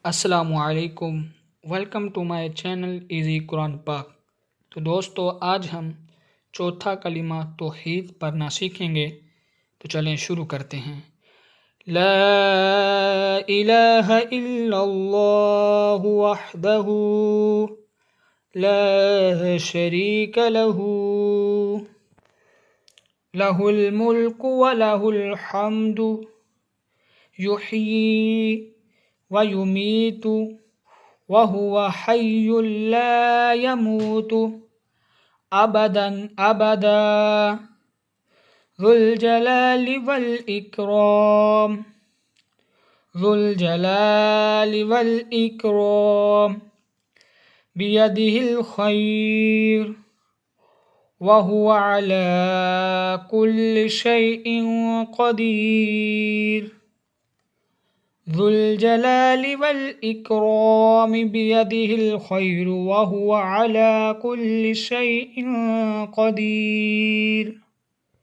السلام علیکم، welcome to my channel easy قرآن پاک۔ تو دوستو، آج ہم چوتھا کلمہ توحید پڑھنا سیکھیں گے، تو چلیں شروع کرتے ہیں۔ لا الہ الا اللہ وحدہ لا شریک لہ لہ الملک ولہ الحمد یحیی وَيُمِيتُ وَهُوَ حَيٌّ لَا يَمُوتُ أَبَدًا أَبَدًا ذُو الْجَلَالِ وَالْإِكْرَامِ ذُو الْجَلَالِ وَالْإِكْرَامِ بِيَدِهِ الْخَيْرُ وَهُوَ عَلَى كُلِّ شَيْءٍ قَدِيرٌ ذو الجلال والإكرام بيده الخير وهو على كل شيء قدير۔